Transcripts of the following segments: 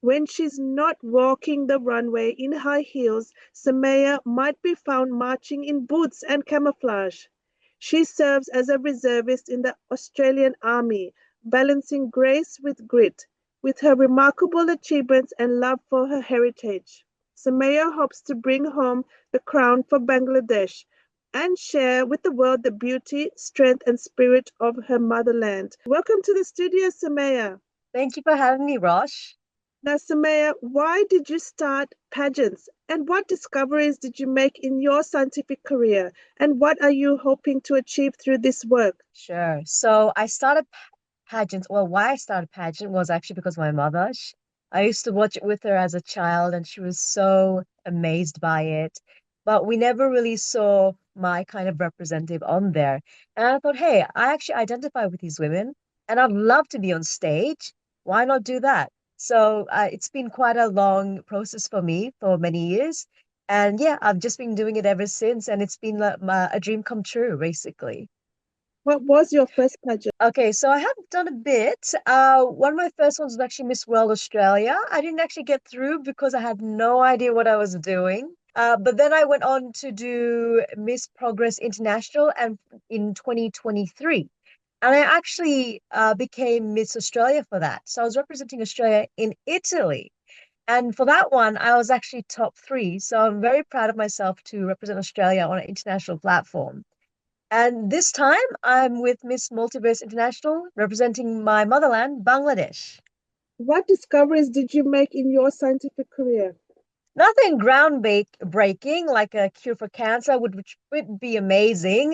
When she's not walking the runway in high heels, Sumaya might be found marching in boots and camouflage. She serves as a reservist in the Australian Army, balancing grace with grit. With her remarkable achievements and love for her heritage, Sumaya hopes to bring home the crown for Bangladesh and share with the world the beauty, strength, and spirit of her motherland. Welcome to the studio, Sumaya. Thank you for having me, Rosh. Now, Sumaya, why did you start pageants? And what discoveries did you make in your scientific career? And what are you hoping to achieve through this work? Sure. So I started pageants. Well, why I started pageant was actually because of my mother. I used to watch it with her as a child, and she was so amazed by it. But we never really saw my kind of representative on there. And I thought, hey, I actually identify with these women, and I'd love to be on stage. Why not do that? So it's been quite a long process for me for many years. And yeah, I've just been doing it ever since, and it's been like a dream come true, basically. What was your first pageant? Okay, so I have done a bit. One of my first ones was actually Miss World Australia. I didn't actually get through because I had no idea what I was doing. But then I went on to do Miss Progress International and in 2023. And I actually became Miss Australia for that. So I was representing Australia in Italy. And for that one, I was actually top three. So I'm very proud of myself to represent Australia on an international platform. And this time I'm with Miss Multiverse International, representing my motherland, Bangladesh. What discoveries did you make in your scientific career? Nothing breaking like a cure for cancer, which would be amazing.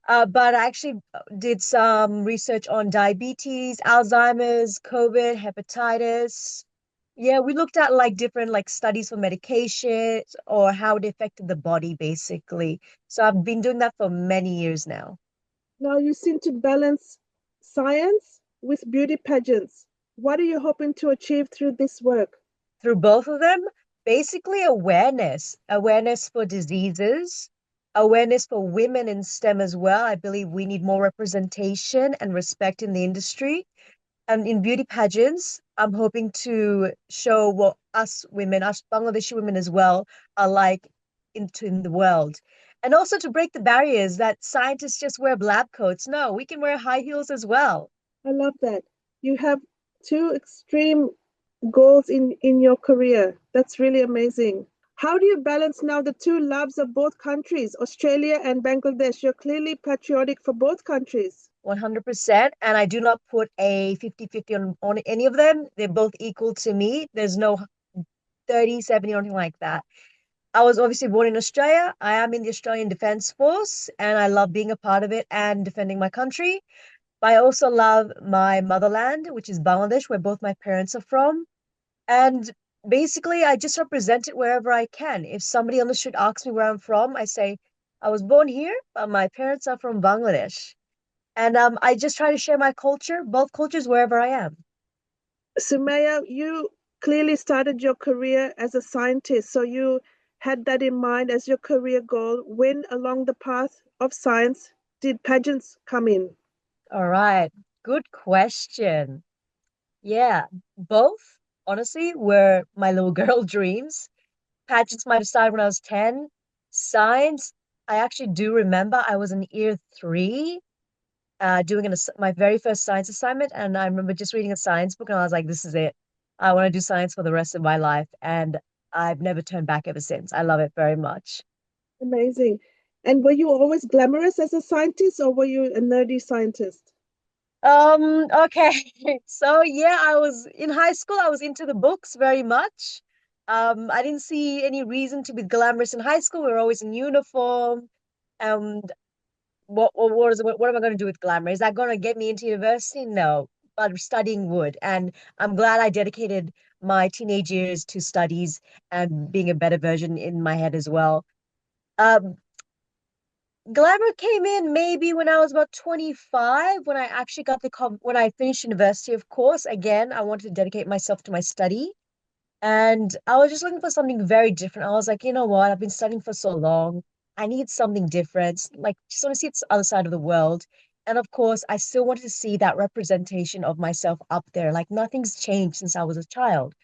But I actually did some research on diabetes, Alzheimer's, COVID, hepatitis. Yeah, we looked at like different like studies for medications or how it affected the body, basically. So I've been doing that for many years now. Now you seem to balance science with beauty pageants. What are you hoping to achieve through this work? Through both of them, basically awareness for diseases, awareness for women in STEM as well. I believe we need more representation and respect in the industry. And in beauty pageants, I'm hoping to show what us women, us Bangladeshi women as well, are like in the world. And also to break the barriers that scientists just wear lab coats. No, we can wear high heels as well. I love that. You have two extreme goals in your career. That's really amazing. How do you balance now the two loves of both countries, Australia and Bangladesh? You're clearly patriotic for both countries. 100%. And I do not put a 50-50 on any of them. They're both equal to me. There's no 30-70 or anything like that. I was obviously born in Australia. I am in the Australian Defence Force and I love being a part of it and defending my country. But I also love my motherland, which is Bangladesh, where both my parents are from. And basically, I just represent it wherever I can. If somebody on the street asks me where I'm from, I say, I was born here, but my parents are from Bangladesh. And I just try to share my culture, both cultures, wherever I am. Sumaya, you clearly started your career as a scientist, so you had that in mind as your career goal. When along the path of science did pageants come in? All right. Good question. Yeah, both, honestly, were my little girl dreams. Pageants might have started when I was 10. Science, I actually do remember I was in year three doing my very first science assignment. And I remember just reading a science book and I was like, this is it. I want to do science for the rest of my life. And I've never turned back ever since. I love it very much. Amazing. And were you always glamorous as a scientist, or were you a nerdy scientist? Okay. So yeah, I was in high school, I was into the books very much. I didn't see any reason to be glamorous in high school. We were always in uniform. And what am I going to do with glamour? Is that going to get me into university? No, but studying would. And I'm glad I dedicated my teenage years to studies and being a better version in my head as well. Um, Glamour came in maybe when I was about 25, when I actually got when I finished university, of course. Again, I wanted to dedicate myself to my study. And I was just looking for something very different. I was like, you know what? I've been studying for so long. I need something different. Like, just want to see the other side of the world. And of course, I still wanted to see that representation of myself up there. Like, nothing's changed since I was a child.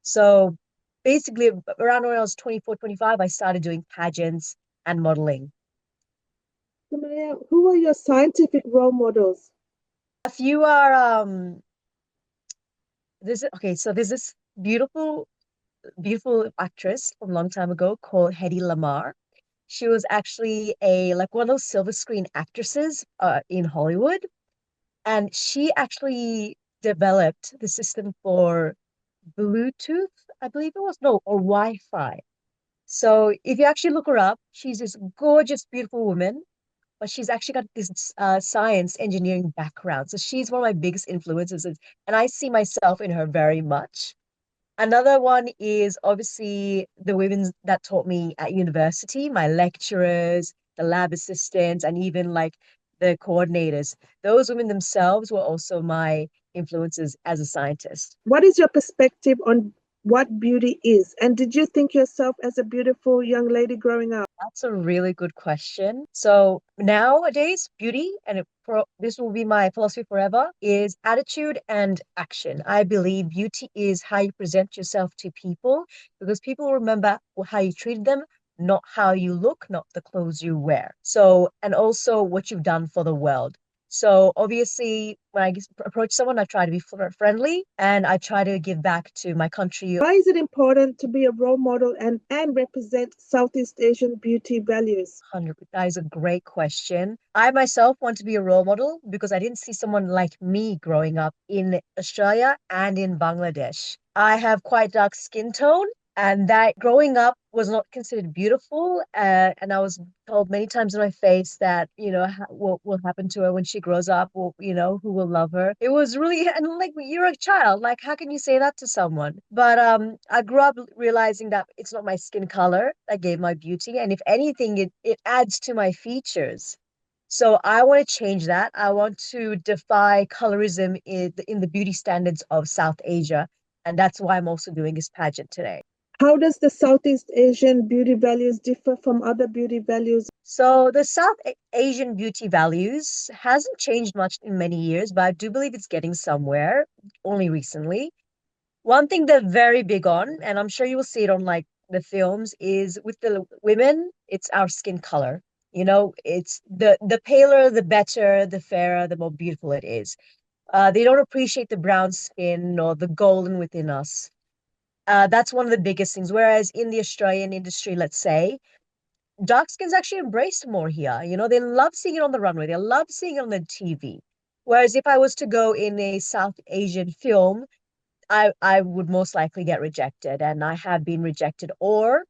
So basically, around when I was 24, 25, I started doing pageants and modeling. Sumaya, who are your scientific role models? A few are there's this beautiful, beautiful actress from a long time ago called Hedy Lamarr. She was actually a like one of those silver screen actresses in Hollywood, and she actually developed the system for Bluetooth, I believe it was, no, or Wi-Fi. So if you actually look her up, she's this gorgeous, beautiful woman, but she's actually got this science engineering background. So she's one of my biggest influences, and I see myself in her very much. Another one is obviously the women that taught me at university, my lecturers, the lab assistants, and even like the coordinators. Those women themselves were also my influences as a scientist. What is your perspective on what beauty is? And did you think yourself as a beautiful young lady growing up? That's a really good question. So nowadays, beauty, and this will be my philosophy forever, is attitude and action. I believe beauty is how you present yourself to people because people remember how you treat them, not how you look, not the clothes you wear. So, and also what you've done for the world. So obviously, when I approach someone, I try to be friendly and I try to give back to my country. Why is it important to be a role model and represent Southeast Asian beauty values? 100. That is a great question. I myself want to be a role model because I didn't see someone like me growing up in Australia and in Bangladesh. I have quite dark skin tone, and that growing up was not considered beautiful. And I was told many times in my face that, what will happen to her when she grows up, or, who will love her. It was really, and like, you're a child, like, how can you say that to someone? But I grew up realizing that it's not my skin color that gave my beauty. And if anything, it adds to my features. So I want to change that. I want to defy colorism in the beauty standards of South Asia. And that's why I'm also doing this pageant today. How does the Southeast Asian beauty values differ from other beauty values? So the Asian beauty values hasn't changed much in many years, but I do believe it's getting somewhere only recently. One thing they're very big on, and I'm sure you will see it on like the films, is with the women, it's our skin color. It's the paler, the better, the fairer, the more beautiful it is. They don't appreciate the brown skin or the golden within us. That's one of the biggest things. Whereas in the Australian industry, let's say, dark skin's actually embraced more here. They love seeing it on the runway. They love seeing it on the TV. Whereas if I was to go in a South Asian film, I would most likely get rejected, and I have been rejected, or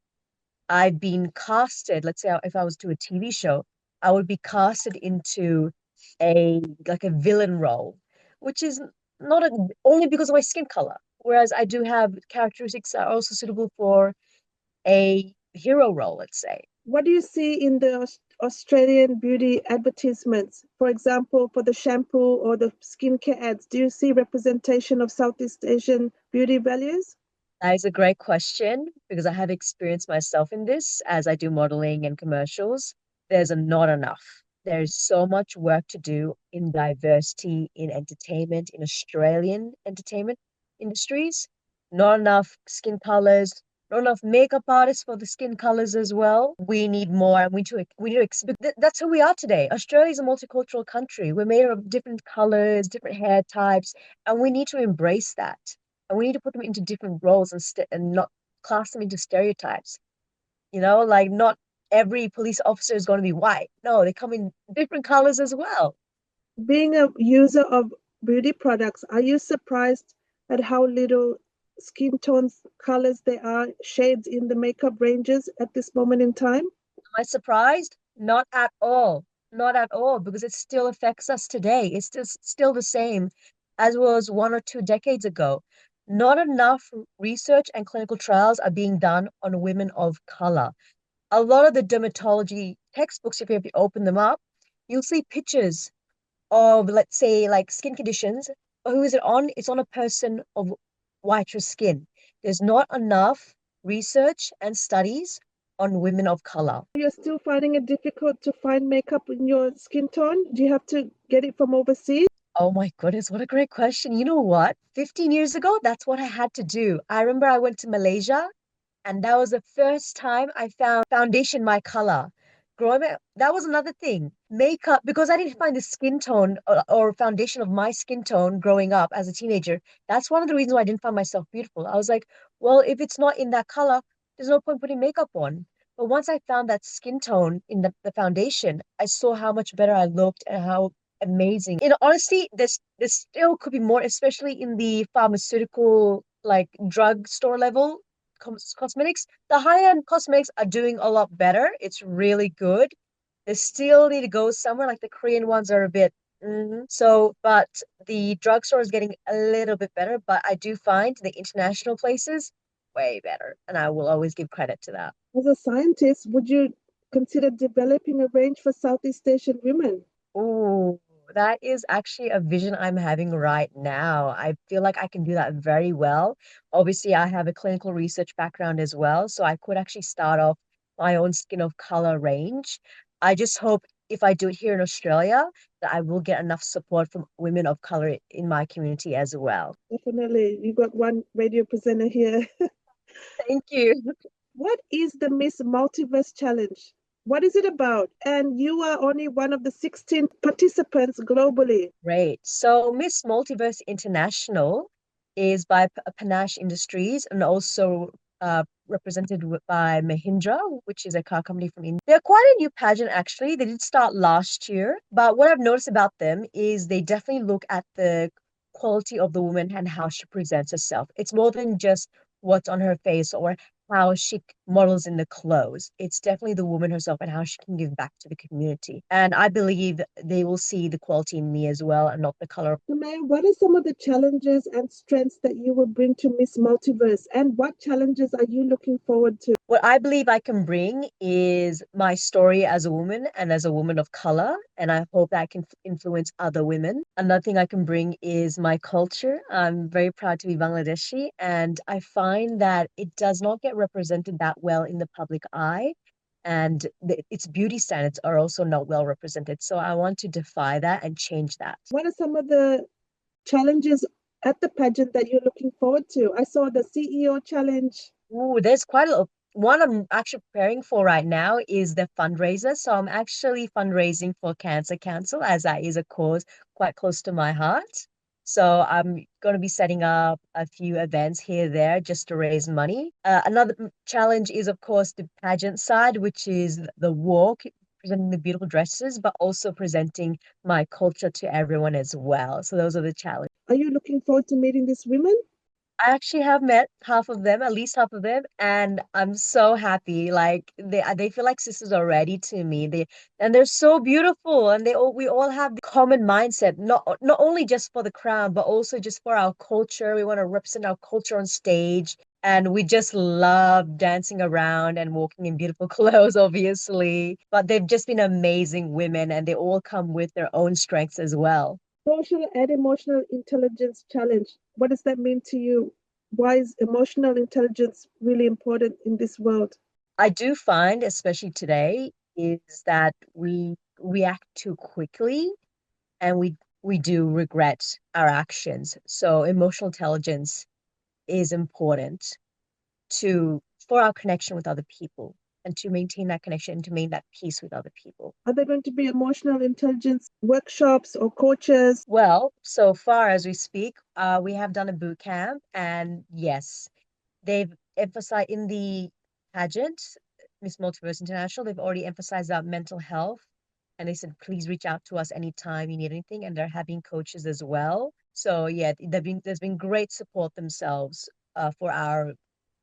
I've been casted. Let's say if I was to a TV show, I would be casted into a like a villain role, which is not only because of my skin color. Whereas I do have characteristics that are also suitable for a hero role, let's say. What do you see in the Australian beauty advertisements? For example, for the shampoo or the skincare ads, do you see representation of Southeast Asian beauty values? That is a great question because I have experienced myself in this as I do modeling and commercials. There's not enough. There's so much work to do in diversity, in entertainment, in Australian entertainment industries. Not enough skin colors, not enough makeup artists for the skin colors as well. We need more, and that's who we are today. Australia is a multicultural country. We're made of different colors, different hair types, and we need to embrace that, and we need to put them into different roles and not class them into stereotypes. Like not every police officer is going to be white. No, they come in different colors as well. Being a user of beauty products, are you surprised at how little skin tones, colors there are, shades in the makeup ranges at this moment in time? Am I surprised? Not at all. Not at all, because it still affects us today. It's still the same as was 1 or 2 decades ago. Not enough research and clinical trials are being done on women of color. A lot of the dermatology textbooks, if you open them up, you'll see pictures of, let's say, like skin conditions. But who is it on? It's on a person of whiter skin. There's not enough research and studies on women of color. You're still finding it difficult to find makeup in your skin tone? Do you have to get it from overseas? Oh my goodness, what a great question. You know what? 15 years ago, that's what I had to do. I remember I went to Malaysia and that was the first time I found foundation my color. Growing up, that was another thing. Makeup, because I didn't find the skin tone or foundation of my skin tone growing up as a teenager. That's one of the reasons why I didn't find myself beautiful. I was like, well, if it's not in that color, there's no point putting makeup on. But once I found that skin tone in the foundation, I saw how much better I looked and how amazing. In honesty, this still could be more, especially in the pharmaceutical, like drugstore level cosmetics. The high-end cosmetics are doing a lot better. It's really good. They still need to go somewhere. Like the Korean ones are a bit so, but the drugstore is getting a little bit better. But I do find the international places way better, and I will always give credit to that. As a scientist, would you consider developing a range for Southeast Asian women? Oh, that is actually a vision I'm having right now. I feel like I can do that very well. Obviously, I have a clinical research background as well, so I could actually start off my own skin of color range. I just hope if I do it here in Australia, that I will get enough support from women of color in my community as well. Definitely. You got one radio presenter here. Thank you. What is the Miss Multiverse Challenge? What is it about? And you are only one of the 16 participants globally. Great. So Miss Multiverse International is by Panache Industries and also represented by Mahindra, which is a car company from India. They're quite a new pageant, actually. They did start last year, but what I've noticed about them is they definitely look at the quality of the woman and how she presents herself. It's more than just what's on her face or how she models in the clothes. It's definitely the woman herself and how she can give back to the community. And I believe they will see the quality in me as well and not the color. Sumaya, what are some of the challenges and strengths that you will bring to Miss Multiverse? And what challenges are you looking forward to? What I believe I can bring is my story as a woman and as a woman of color, and I hope that I can influence other women. Another thing I can bring is my culture. I'm very proud to be Bangladeshi, and I find that it does not get represented that well in the public eye, and its beauty standards are also not well represented. So I want to defy that and change that. What are some of the challenges at the pageant that you're looking forward to? I saw the CEO challenge. Ooh, there's quite a one I'm actually preparing for right now is the fundraiser. So I'm actually fundraising for Cancer Council as that is a cause quite close to my heart. So I'm going to be setting up a few events here there just to raise money. Another challenge is, of course, the pageant side, which is the walk, presenting the beautiful dresses, but also presenting my culture to everyone as well. So those are the challenges. Are you looking forward to meeting these women? I actually have met half of them, at least half of them, and I'm so happy. Like they feel like sisters already to me. They're so beautiful, and we all have the common mindset, not only just for the crown, but also just for our culture. We want to represent our culture on stage, and we just love dancing around and walking in beautiful clothes, obviously. But they've just been amazing women, and they all come with their own strengths as well. Social and emotional intelligence challenge. What does that mean to you? Why is emotional intelligence really important in this world? I do find, especially today, is that we react too quickly and we do regret our actions. So emotional intelligence is important to for our connection with other people and to maintain that connection, to maintain that peace with other people. Are there going to be emotional intelligence workshops or coaches? Well, so far as we speak, we have done a boot camp, and yes, they've emphasized in the pageant, Miss Multiverse International, they've already emphasized our mental health. And they said, please reach out to us anytime you need anything. And they're having coaches as well. So yeah, there's been great support themselves for our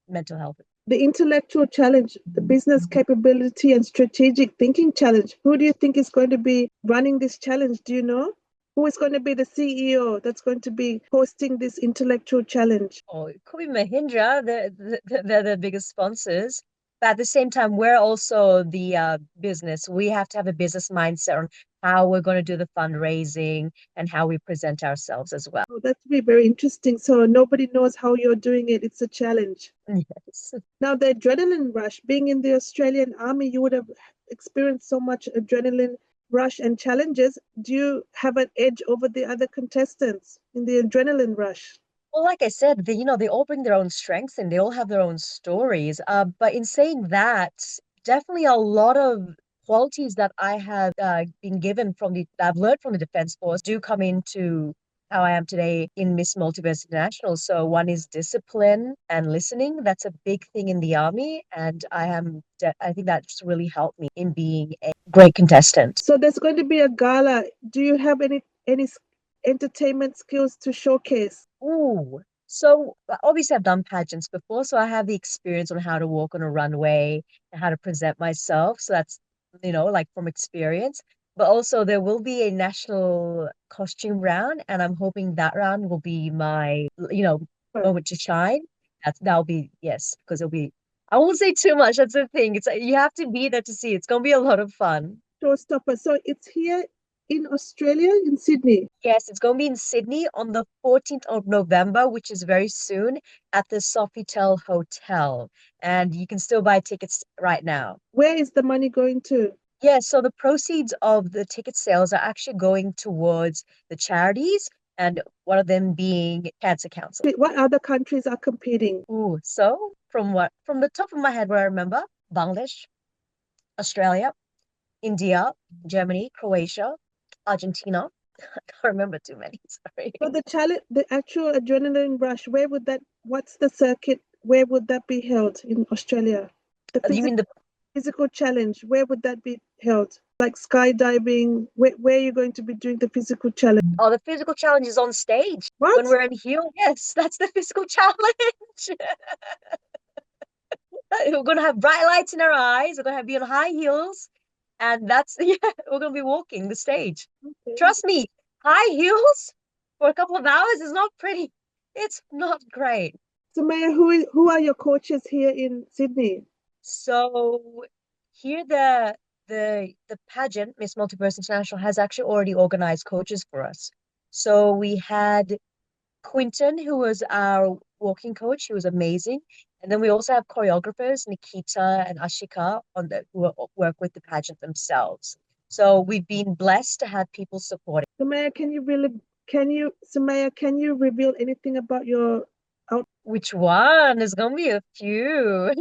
mental health. The intellectual challenge, the business capability and strategic thinking challenge. Who do you think is going to be running this challenge? Do you know? Who is going to be the CEO that's going to be hosting this intellectual challenge? Oh, it could be Mahindra. They're the biggest sponsors. But at the same time, we're also the business. We have to have a business mindset on how we're going to do the fundraising and how we present ourselves as well. Oh, that's be very interesting. So nobody knows how you're doing it. It's a challenge. Yes. Now, the adrenaline rush, being in the Australian Army, you would have experienced so much adrenaline. rush and challenges, do you have an edge over the other contestants in the adrenaline rush? Well, like I said, they all bring their own strengths and they all have their own stories. But in saying that, definitely a lot of qualities that I have been given that I've learned from the Defense Force do come into how I am today in Miss Multiverse International. So one is discipline and listening. That's a big thing in the army, and I think that's really helped me in being a great contestant. So there's going to be a gala. Do you have any entertainment skills to showcase? Ooh. So obviously I've done pageants before, so I have the experience on how to walk on a runway and how to present myself. So that's, like from experience. But also there will be a national costume round, and I'm hoping that round will be my, moment to shine. That'll be, yes, because it'll be, I won't say too much. That's the thing. It's you have to be there to see. It's gonna be a lot of fun. Showstopper. So it's here in Australia, in Sydney. Yes, it's going to be in Sydney on the 14th of November, which is very soon, at the Sofitel Hotel. And you can still buy tickets right now. Where is the money going to? Yeah, so the proceeds of the ticket sales are actually going towards the charities, and one of them being Cancer Council. What other countries are competing? Ooh, so from the top of my head, what I remember, Bangladesh, Australia, India, Germany, Croatia, Argentina. I can't remember too many, sorry. So the challenge, the actual adrenaline rush, what's the circuit? Where would that be held in Australia? The You mean the physical challenge, where would that be held? Like skydiving, where are you going to be doing the physical challenge? the physical challenge is on stage What? when we're in heel? Yes, that's the physical challenge. We're gonna have bright lights in our eyes. We're gonna be on high heels, and that's yeah. We're gonna be walking the stage. Okay. Trust me, high heels for a couple of hours is not pretty. It's not great. So Maya, who are your coaches here in Sydney? So here the pageant, Miss Multiverse International, has actually already organized coaches for us. So we had Quinton, who was our walking coach. He was amazing. And then we also have choreographers, Nikita and Ashika, work with the pageant themselves. So we've been blessed to have people supporting. So Maya, Sumaya, can you reveal anything about your out? Which one? There's gonna be a few.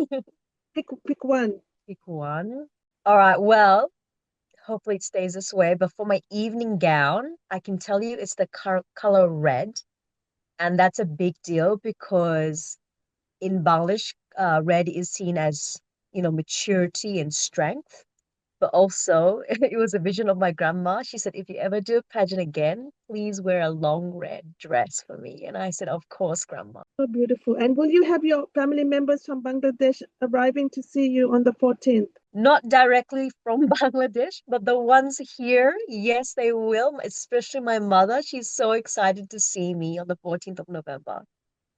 Pick one. Pick one. All right, well, hopefully it stays this way. But for my evening gown, I can tell you it's the color red. And that's a big deal because in Bangladesh, red is seen as, maturity and strength. But also, it was a vision of my grandma. She said, if you ever do a pageant again, please wear a long red dress for me. And I said, of course, grandma. So beautiful. And will you have your family members from Bangladesh arriving to see you on the 14th? Not directly from Bangladesh, but the ones here, yes, they will, especially my mother. She's so excited to see me on the 14th of November.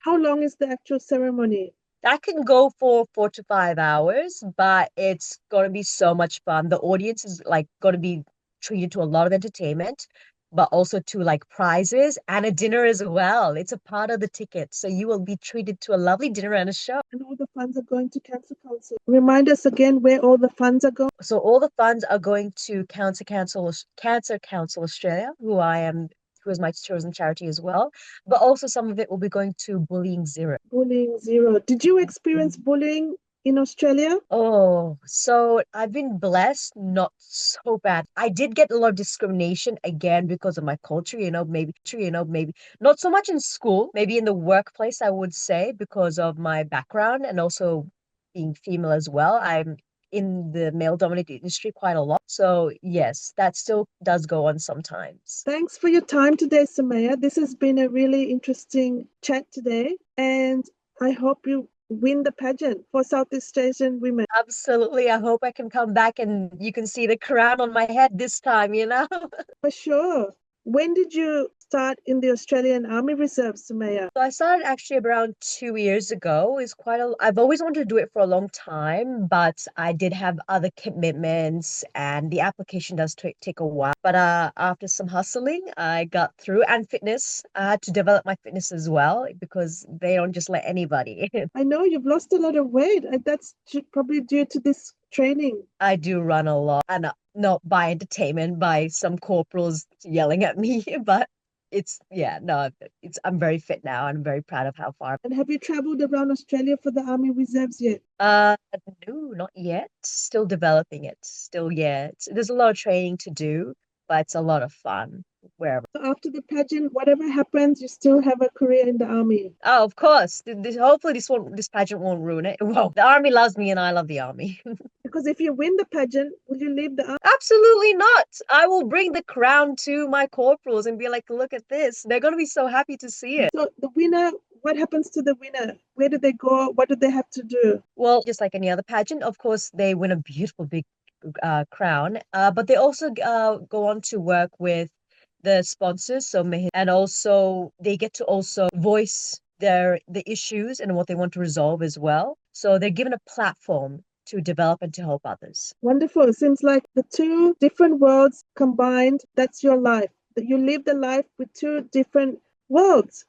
How long is the actual ceremony? That can go for 4 to 5 hours, but it's going to be so much fun. The audience is like going to be treated to a lot of entertainment, but also to like prizes and a dinner as well. It's a part of the ticket. So you will be treated to a lovely dinner and a show. And all the funds are going to Cancer Council. Remind us again where all the funds are going. So all the funds are going to Cancer Council Australia, who is my chosen charity as well. But also some of it will be going to Bullying Zero. Bullying Zero. Did you experience bullying in Australia? Oh, so I've been blessed, not so bad. I did get a lot of discrimination again because of my culture, maybe not so much in school, maybe in the workplace, I would say, because of my background and also being female as well. I'm in the male-dominated industry quite a lot. So yes, that still does go on sometimes. Thanks for your time today, Sumaya. This has been a really interesting chat today, and I hope you win the pageant for Southeast Asian women. Absolutely. I hope I can come back and you can see the crown on my head this time. For sure. When did you start in the Australian Army Reserve, Sumaya? So I started actually around 2 years ago. I've always wanted to do it for a long time, but I did have other commitments and the application does take a while. But after some hustling, I got through and fitness. I had to develop my fitness as well because they don't just let anybody. I know you've lost a lot of weight, and that's probably due to this training. I do run a lot and not by entertainment, by some corporals yelling at me, but I'm very fit now. I'm very proud of how far. And have you traveled around Australia for the Army Reserves yet? Uh, no, not yet. Still developing it. Still, yeah. There's a lot of training to do, but it's a lot of fun wherever. So after the pageant, whatever happens, you still have a career in the Army. Oh, of course. Hopefully this pageant won't ruin it. Well, the army loves me and I love the army. Because if you win the pageant, will you leave the Army? Absolutely not. I will bring the crown to my corporals and be like, look at this. They're going to be so happy to see it. So the winner, what happens to the winner? Where do they go? What do they have to do? Well, just like any other pageant, of course, they win a beautiful big crown, but they also go on to work with the sponsors, and also they get to also voice the issues and what they want to resolve as well. So they're given a platform to develop and to help others. Wonderful. Seems like the two different worlds combined, that's your life. That you live the life with two different worlds.